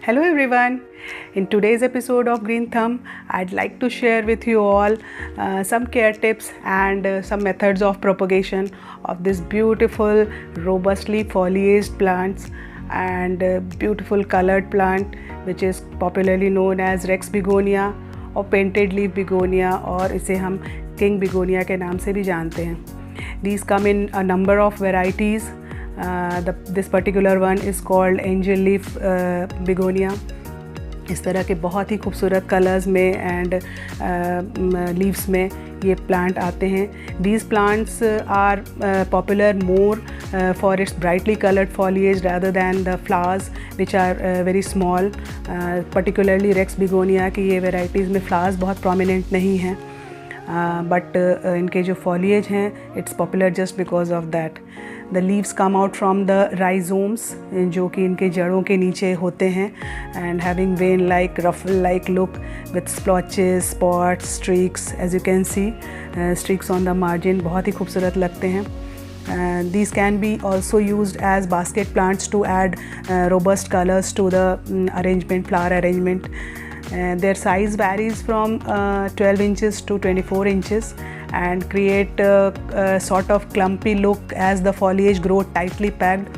Hello everyone. In today's episode of Green Thumb, I'd like to share with you all some care tips and some methods of propagation of this beautiful, robustly foliaged plants and beautiful colored plant which is popularly known as Rex begonia और painted leaf begonia और इसे हम king begonia के नाम से भी जानते हैं. These come in a number of varieties. This particular one is called angel leaf begonia. इस तरह के बहुत ही खूबसूरत कलर्स में एंड लीव्स में ये प्लांट आते हैं. These plants are popular more for its brightly colored foliage rather than the flowers which are very small. Particularly Rex begonia की ये varieties में flowers बहुत prominent नहीं हैं, but इनके जो foliage हैं it's popular just because of that. The leaves come out from the rhizomes जो कि इनके जड़ों के नीचे होते हैं and having vein like ruffle like look with splotches, spots, streaks as you can see, streaks on the margin बहुत ही खूबसूरत लगते हैं. These can be also used as basket plants to add robust colors to the arrangement, flower arrangement. Their size varies from 12 inches to 24 inches and create a sort of clumpy look as the foliage grow tightly packed.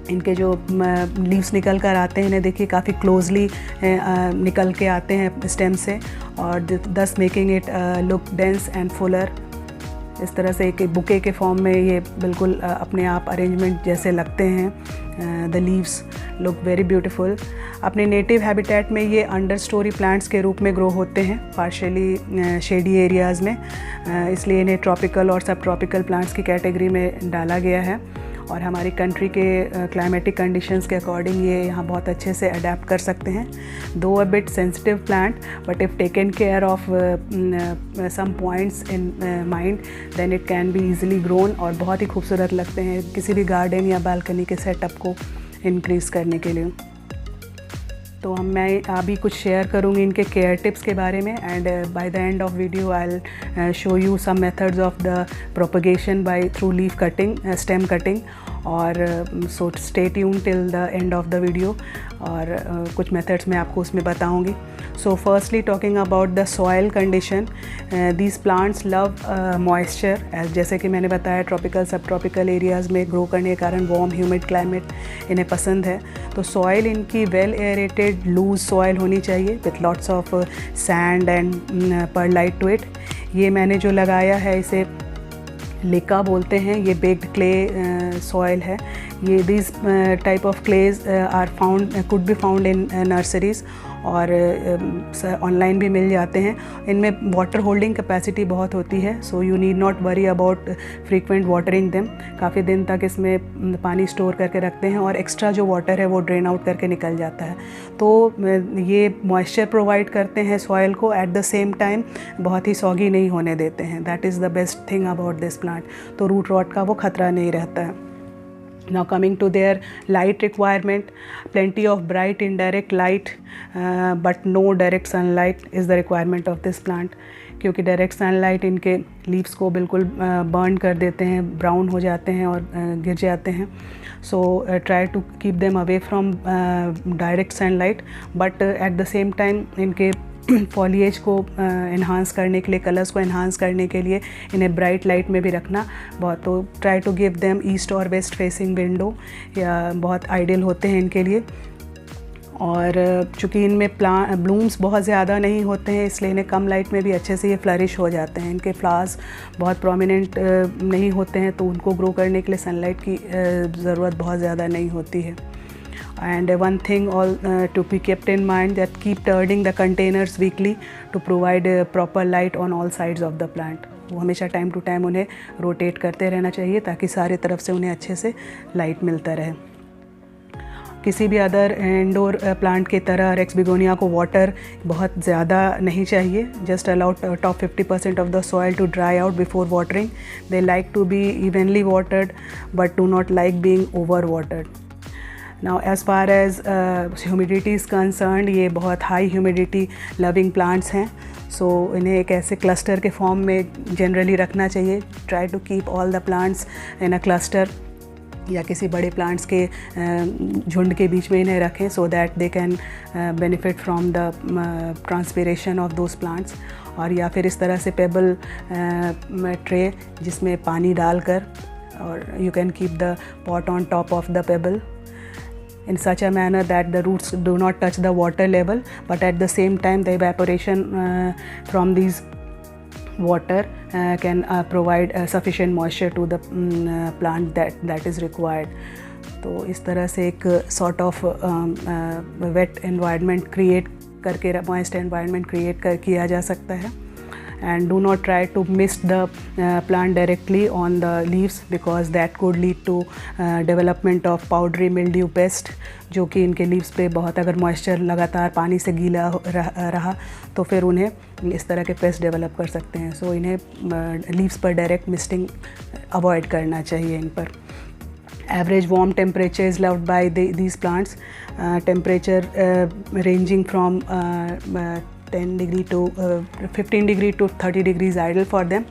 इनके जो leaves निकल कर आते हैं इन्हें देखिए काफ़ी closely निकल के आते हैं स्टेम से और दस making it look dense and Fuller. इस तरह से एक बुके के फॉर्म में ये बिल्कुल अपने आप अरेंजमेंट जैसे लगते हैं. The leaves look very beautiful. अपने नेटिव हैबिटेट में ये अंडर स्टोरी प्लांट्स के रूप में ग्रो होते हैं पार्शियली शेडी एरियाज़ में, इसलिए इन्हें ट्रॉपिकल और सब ट्रॉपिकल प्लांट्स की कैटेगरी में डाला गया है और हमारी कंट्री के क्लाइमेटिक कंडीशंस के अकॉर्डिंग ये यहाँ बहुत अच्छे से अडेप्ट कर सकते हैं. Though a bit sensitive plant but if taken care of some points in mind then it can be easily grown और बहुत ही खूबसूरत लगते हैं किसी भी गार्डन या बालकनी के सेटअप को इंक्रीज़ करने के लिए. तो मैं अभी कुछ शेयर करूँगी इनके केयर टिप्स के बारे में and by the end of video I will show you some methods of the propagation by through leaf cutting, stem cutting और so stay tune till the end of the video और कुछ methods मैं आपको उसमें बताऊँगी. So firstly talking about the soil condition, these plants love moisture. जैसे कि मैंने बताया ट्रॉपिकल सब ट्रॉपिकल एरियाज़ में ग्रो करने के कारण वार्म ह्यूमिड क्लाइमेट इन्हें पसंद है. तो सॉइल इनकी वेल एरेटेड लूज सॉइल होनी चाहिए with lots of sand and perlite to it. ये मैंने जो लगाया है इसे लेका बोलते हैं. ये बेक्ड क्ले सॉइल है. ये this type of clays are found could be found in nurseries और ऑनलाइन भी मिल जाते हैं. इनमें वाटर होल्डिंग कैपेसिटी बहुत होती है, so you need not worry about frequent watering them. काफ़ी दिन तक इसमें पानी स्टोर करके रखते हैं और एक्स्ट्रा जो वाटर है वो ड्रेन आउट करके निकल जाता है. तो ये मॉइस्चर प्रोवाइड करते हैं सॉइल को, एट द सेम टाइम बहुत ही सॉगी नहीं होने देते हैं. That is the best thing about this plant. तो रूट रॉट का वो खतरा नहीं रहता है. Now coming to their light requirement, plenty of bright indirect light but no direct sunlight is the requirement of this plant. क्योंकि direct sunlight इनके leaves को बिल्कुल बर्न कर देते हैं, ब्राउन हो जाते हैं और गिर जाते हैं. So try to keep them away from direct sunlight but at the same time इनके फॉलिएज को इन्हांस करने के लिए, कलर्स को इन्हांस करने के लिए इन्हें ब्राइट लाइट में भी रखना बहुत. तो try to give them east और वेस्ट फेसिंग विंडो या बहुत आइडियल होते हैं इनके लिए. और चूँकि इनमें ब्लूम्स बहुत ज़्यादा नहीं होते हैं इसलिए इन्हें कम लाइट में भी अच्छे से ये फ्लरिश हो जाते हैं. इनके फ्लावर्स बहुत प्रोमिनेंट नहीं होते हैं तो उनको ग्रो करने के लिए सनलाइट की ज़रूरत बहुत ज़्यादा नहीं होती है. And one thing all to be kept in mind that keep turning the containers weekly to provide proper light on all sides of the plant. वो हमेशा टाइम टू टाइम उन्हें रोटेट करते रहना चाहिए ताकि सारी तरफ से उन्हें अच्छे से लाइट मिलता रहे. किसी भी अदर इंडोर प्लांट की तरह रेक्स बिगोनिया को वाटर बहुत ज़्यादा नहीं चाहिए. Just allow top 50% of the soil to dry out before watering. They like to be evenly watered but do not like being over watered. Now as far as humidity is concerned, ये बहुत high humidity loving plants हैं. सो इन्हें एक ऐसे cluster के form में generally रखना चाहिए. Try to keep all the plants in a cluster या किसी बड़े प्लांट्स के झुंड के बीच में इन्हें रखें, सो that they can benefit from the transpiration of those plants. और या फिर इस तरह से पेबल ट्रे जिसमें पानी डालकर, और you can keep the pot on top of the payable in such a manner that the roots do not touch the water level, but at the same time the evaporation from these water can provide sufficient moisture to the plant that is required. तो इस तरह से एक sort of wet environment create करके, moist environment create किया जा सकता है। And do not try to mist the plant directly on the leaves, because that could lead to development of powdery mildew pest, जो कि इनके लीव्स पे बहुत, अगर मॉइस्चर लगातार पानी से गीला रहा तो फिर उन्हें इस तरह के पेस्ट डेवलप कर सकते हैं। सो इन्हें लीव्स पर डायरेक्ट मिस्टिंग अवॉइड करना चाहिए इन पर। Average warm temperature is loved by these plants. Temperature ranging from 10 degree to 15 degree to 30 degrees ideal for them.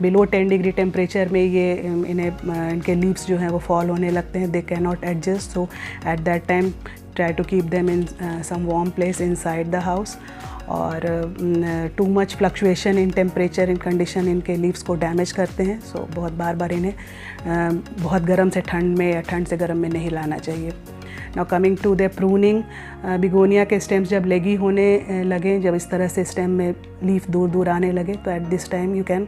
Below 10 degree temperature में ये इनके leaves जो हैं वो fall होने लगते हैं, they cannot adjust, so at that time try to keep them in some warm place inside the house. और too much fluctuation in temperature in condition इनके लीव्स को डैमेज करते हैं। सो बहुत बार इन्हें बहुत गर्म से ठंड में या ठंड से गर्म में नहीं लाना चाहिए। Now coming to the pruning, begonia के स्टेम्स जब लेगी होने लगे, जब इस तरह से स्टेम में लीफ दूर दूर आने लगे, तो at this time you can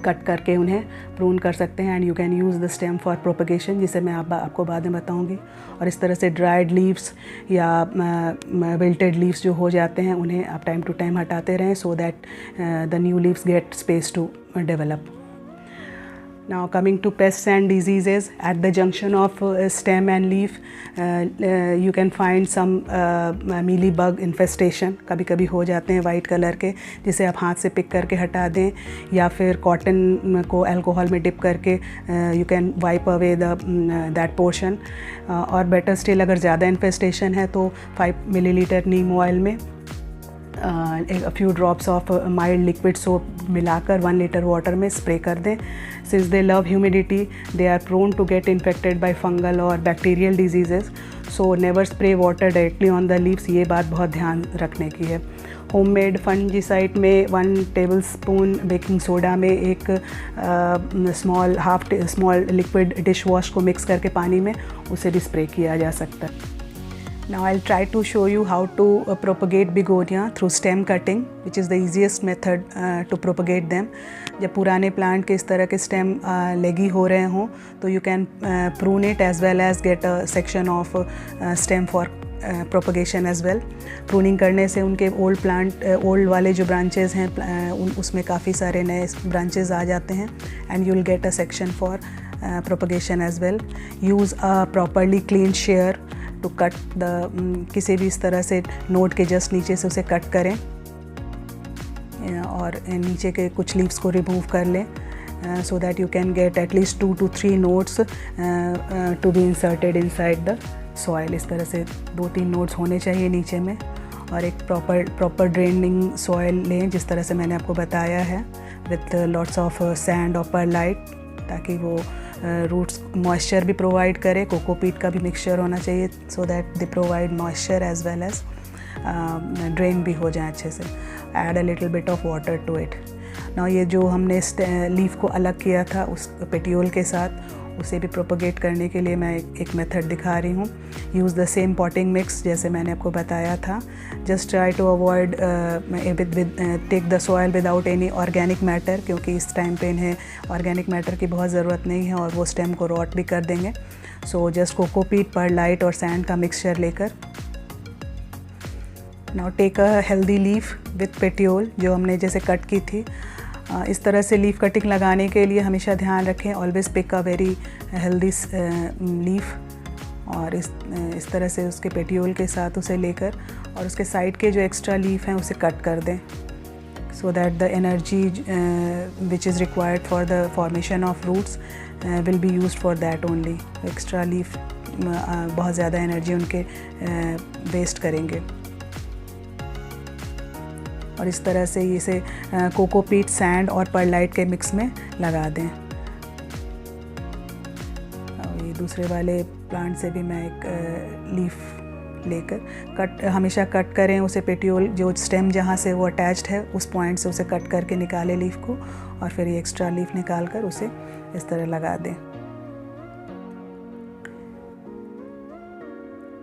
cut करके उन्हें प्रून कर सकते हैं, and you can use the stem for propagation, जिसे मैं आपको बाद में बताऊंगी। और इस तरह से ड्राइड लीव्स या विल्टेड लीव्स जो हो जाते हैं उन्हें आप टाइम टू टाइम हटाते रहें, so that the new leaves get space to develop. Now coming to pests and diseases, at the junction of stem and leaf you can find some mealybug infestation. कभी कभी हो जाते हैं white colour के, जिसे आप हाथ से पिक करके हटा दें, या फिर कॉटन को अल्कोहल में डिप करके you can wipe away that portion. और बेटर स्टिल अगर ज़्यादा इन्फेस्टेशन है तो 5 मिलीलीटर नीम ऑयल में a few drops of mild liquid soap मिलाकर 1 लीटर वाटर में स्प्रे कर दें। Since they love humidity, they are prone to get infected by fungal or bacterial diseases, so never spray water directly on the leaves. ये बात बहुत ध्यान रखने की है। होममेड फंजीसाइड में 1 टेबलस्पून बेकिंग सोडा में एक स्मॉल लिक्विड डिश वॉश को मिक्स करके पानी में उसे भी स्प्रे किया जा सकता है। Now I'll try to show you how to propagate begonia through stem cutting, which is the easiest method to propagate them. जब पुराने प्लांट के इस तरह के स्टेम लेगी हो रहे हों तो you can prune it as well as get a section of stem for propagation as well. Pruning करने से उनके ओल्ड वाले जो ब्रांचेस हैं उसमें काफ़ी सारे नए ब्रांचेस आ जाते हैं, and you'll get a section for propagation as well. Use a properly clean shear to cut the किसी भी इस तरह से नोट के जस्ट नीचे से उसे कट करें और नीचे के कुछ लीव्स को रिमूव कर लें, so that you can get at least 2 to 3 nodes to be inserted inside the soil. इस तरह से 2-3 नोट्स होने चाहिए नीचे में, और एक प्रॉपर ड्रेनिंग सॉइल लें जिस तरह से मैंने आपको बताया है, विथ लॉट्स ऑफ सैंड और परलाइट, ताकि वो रूट्स मॉइस्चर भी प्रोवाइड करे। कोकोपीट का भी मिक्सचर होना चाहिए, so that they provide moisture as well as drain भी हो जाए अच्छे से। Add a little bit of water to it. Now ये जो हमने लीफ को अलग किया था उस पेटियोल के साथ, उसे भी प्रोपगेट करने के लिए मैं एक मेथड दिखा रही हूँ। Use the same potting mix जैसे मैंने आपको बताया था। Just try to avoid take the soil without any organic matter, क्योंकि इस टाइम पे इन्हें ऑर्गेनिक मैटर की बहुत ज़रूरत नहीं है और वो स्टेम को रॉट भी कर देंगे। सो जस्ट कोकोपीट, परलाइट और सैंड का मिक्सचर लेकर, now take a healthy leaf with petiole जो हमने जैसे कट की थी। इस तरह से लीफ कटिंग लगाने के लिए हमेशा ध्यान रखें, always pick a very healthy leaf, और इस तरह से उसके पेटियोल के साथ उसे लेकर और उसके साइड के जो एक्स्ट्रा लीफ हैं उसे कट कर दें, so that the energy which is required for the formation of roots will be used for that only. Extra leaf बहुत ज़्यादा एनर्जी उनके वेस्ट करेंगे। और इस तरह से इसे कोकोपीट, सैंड और परलाइट के मिक्स में लगा दें। ये दूसरे वाले प्लांट से भी मैं एक लीफ लेकर हमेशा कट करें उसे, पेटियोल जो स्टेम जहाँ से वो अटैच्ड है उस पॉइंट से उसे कट करके निकालें लीफ को, और फिर ये एक्स्ट्रा लीफ निकाल कर उसे इस तरह लगा दें।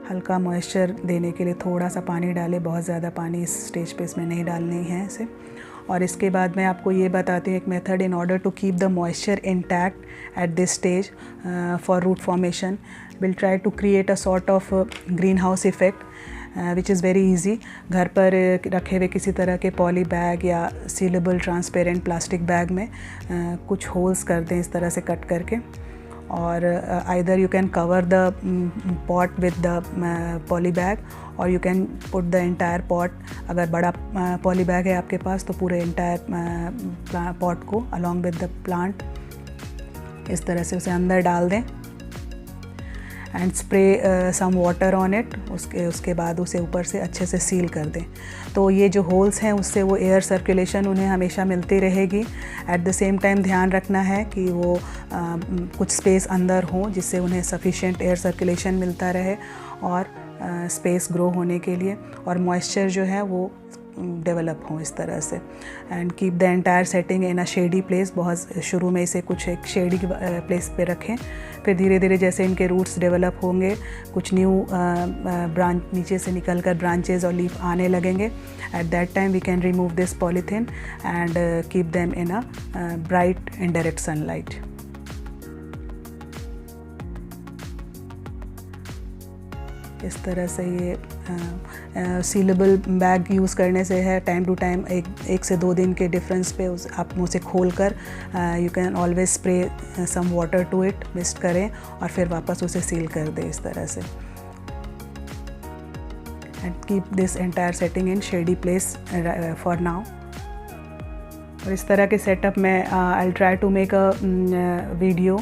हल्का मॉइस्चर देने के लिए थोड़ा सा पानी डालें, बहुत ज़्यादा पानी इस स्टेज पे इसमें नहीं डालनी है इसे। और इसके बाद मैं आपको ये बताती हूँ एक method in order to keep the moisture intact at this stage for root formation. Will try to create a sort of green house effect which is very easy. घर पर रखे हुए किसी तरह के पॉली बैग या सीलेबल ट्रांसपेरेंट प्लास्टिक बैग में कुछ होल्स कर दें इस तरह से कट करके, और either you can cover the pot with the poly bag or you can put the entire pot। अगर बड़ा poly bag है आपके पास तो पूरे entire pot को along with the plant इस तरह से उसे अंदर डाल दें and spray some water on it. उसके बाद उसे ऊपर से अच्छे से सील कर दें। तो ये जो होल्स हैं उससे वो एयर सर्कुलेशन उन्हें हमेशा मिलती रहेगी। एट द सेम टाइम ध्यान रखना है कि वो कुछ स्पेस अंदर हो जिससे उन्हें सफिशिएंट एयर सर्कुलेशन मिलता रहे और स्पेस ग्रो होने के लिए, और मॉइस्चर जो है वो डेवलप हो इस तरह से। And keep the entire setting in a shady place. बहुत शुरू में इसे कुछ एक शेडी प्लेस पे रखें, फिर धीरे धीरे जैसे इनके रूट्स डेवलप होंगे, कुछ न्यू ब्रांच नीचे से निकलकर ब्रांचेज और लीफ आने लगेंगे। At that time we can remove this polythene and keep them in a bright and direct sunlight. इस तरह से ये सीलेबल बैग यूज़ करने से है टाइम टू टाइम एक से 2 दिन के डिफरेंस पे आप उसे खोल कर you can always spray some water to it, mist करें और फिर वापस उसे सील कर दें इस तरह से। And keep this entire setting in shady place for now. और इस तरह के सेटअप में I will try to make a video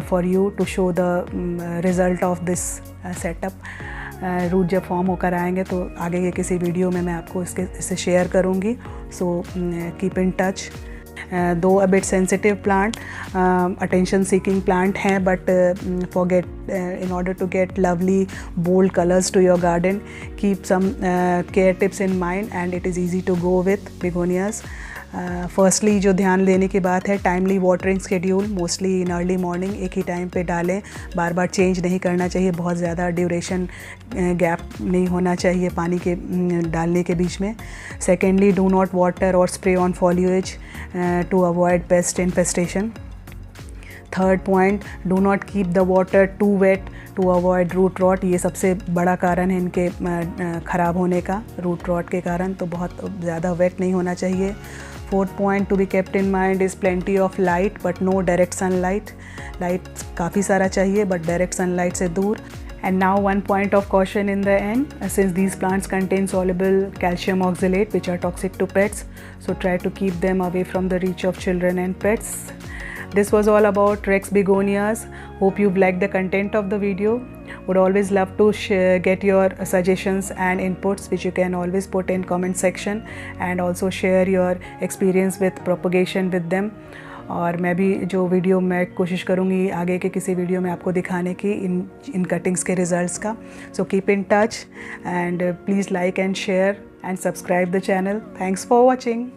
for you to show the result of this setup। Root जब फॉर्म होकर आएंगे तो आगे के किसी वीडियो में मैं आपको इसे शेयर करूँगी। So keep in touch. Though a bit sensitive plant, attention seeking plant हैं, but in order to get lovely bold colors to your garden, keep some care tips in mind and it is easy to go with begonias। Firstly जो ध्यान देने की बात है, timely watering schedule, mostly in early morning एक ही time पे डालें, बार बार change नहीं करना चाहिए, बहुत ज़्यादा ड्यूरेशन गैप नहीं होना चाहिए पानी के डालने के बीच में। Secondly, do not water or spray on foliage to avoid pest infestation. Third point, do not keep the water too wet to avoid root rot. ये सबसे बड़ा कारण है इनके ख़राब होने का, रूट रॉट के कारण, तो बहुत ज़्यादा वेट नहीं होना चाहिए। Fourth point to be kept in mind is plenty of light but no direct sunlight. Light काफ़ी सारा चाहिए बट डायरेक्ट सनलाइट से दूर। And now one point of caution in the end, since these plants contain soluble calcium oxalate which are toxic to pets, so try to keep them away from the reach of children and pets. This was all about Rex begonias. Hope you've liked the content of the video. Would always love to get your suggestions and inputs, which you can always put in comment section, and also share your experience with propagation with them. और मैं भी जो video मैं कोशिश करूँगी आगे के किसी वीडियो में आपको दिखाने की इन कटिंग्स के रिजल्ट्स का। सो keep in touch and please like and share and subscribe the channel. Thanks for watching.